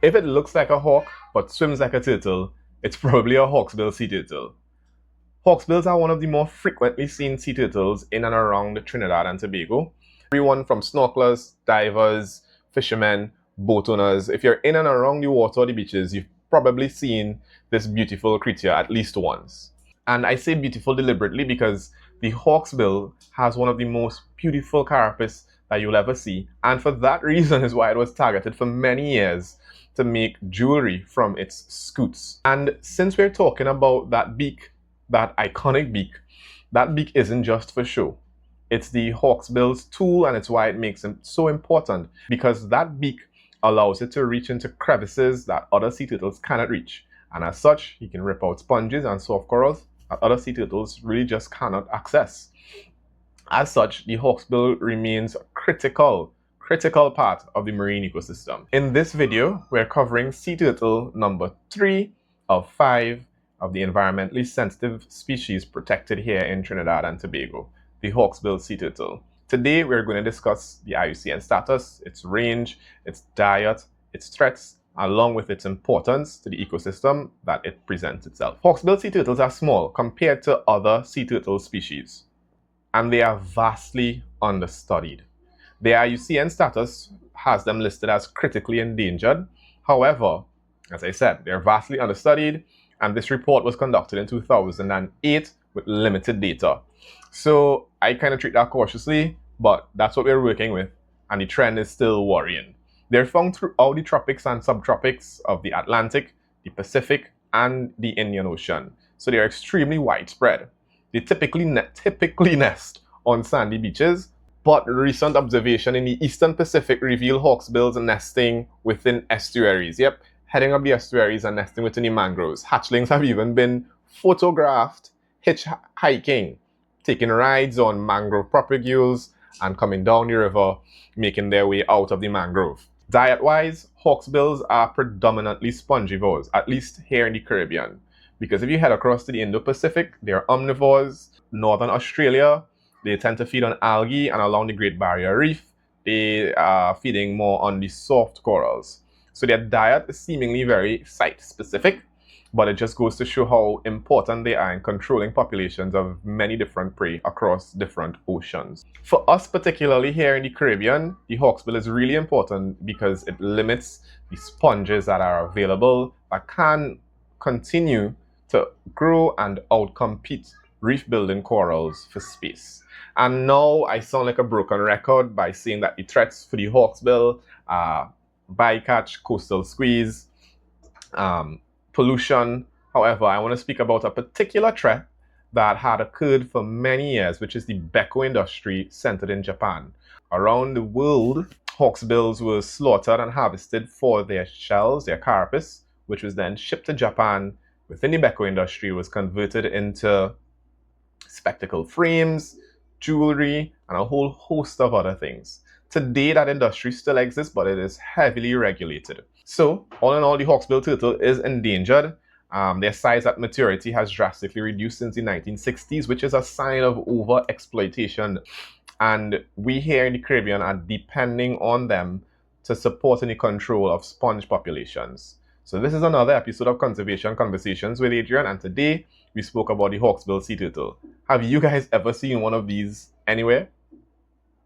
If it looks like a hawk but swims like a turtle, it's probably a hawksbill sea turtle. Hawksbills are one of the more frequently seen sea turtles in and around Trinidad and Tobago. Everyone from snorkelers, divers, fishermen, boat owners, if you're in and around the water or the beaches, you've probably seen this beautiful creature at least once. And I say beautiful deliberately because the hawksbill has one of the most beautiful carapace that you'll ever see. And for that reason is why it was targeted for many years to make jewelry from its scutes. And since we're talking about that beak, that iconic beak, that beak isn't just for show. It's the hawksbill's tool, and it's why it makes it so important, because that beak allows it to reach into crevices that other sea turtles cannot reach. And as such, he can rip out sponges and soft corals that other sea turtles really just cannot access. As such, the hawksbill remains a critical part of the marine ecosystem. In this video, we're covering sea turtle number 3 of 5 of the environmentally sensitive species protected here in Trinidad and Tobago, the hawksbill sea turtle. Today, we're going to discuss the IUCN status, its range, its diet, its threats, along with its importance to the ecosystem that it presents itself. Hawksbill sea turtles are small compared to other sea turtle species, and they are vastly understudied. The IUCN status has them listed as critically endangered. However, as I said, they're vastly understudied, and this report was conducted in 2008 with limited data. So I kind of treat that cautiously, but that's what we're working with, and the trend is still worrying. They're found throughout the tropics and subtropics of the Atlantic, the Pacific, and the Indian Ocean. So they're extremely widespread. They typically nest on sandy beaches, but recent observation in the Eastern Pacific reveal hawksbills nesting within estuaries. Yep, heading up the estuaries and nesting within the mangroves. Hatchlings have even been photographed hitchhiking, taking rides on mangrove propagules and coming down the river, making their way out of the mangrove. Diet-wise, hawksbills are predominantly spongivores, at least here in the Caribbean. Because if you head across to the Indo-Pacific, they're omnivores. Northern Australia, they tend to feed on algae, and along the Great Barrier Reef, they are feeding more on the soft corals. So their diet is seemingly very site-specific, but it just goes to show how important they are in controlling populations of many different prey across different oceans. For us, particularly here in the Caribbean, the hawksbill is really important because it limits the sponges that are available that can continue to grow and outcompete reef-building corals for space. And now I sound like a broken record by saying that the threats for the hawksbill are bycatch, coastal squeeze, pollution. However, I want to speak about a particular threat that had occurred for many years, which is the bekko industry centered in Japan. Around the world, hawksbills were slaughtered and harvested for their shells, their carapace, which was then shipped to Japan. Within the bekko industry, was converted into spectacle frames, jewelry, and a whole host of other things. Today, that industry still exists, but it is heavily regulated. So, all in all, the hawksbill turtle is endangered. Their size at maturity has drastically reduced since the 1960s, which is a sign of over-exploitation. And we here in the Caribbean are depending on them to support any control of sponge populations. So this is another episode of Conservation Conversations with Adrian, and today we spoke about the hawksbill sea turtle. Have you guys ever seen one of these anywhere?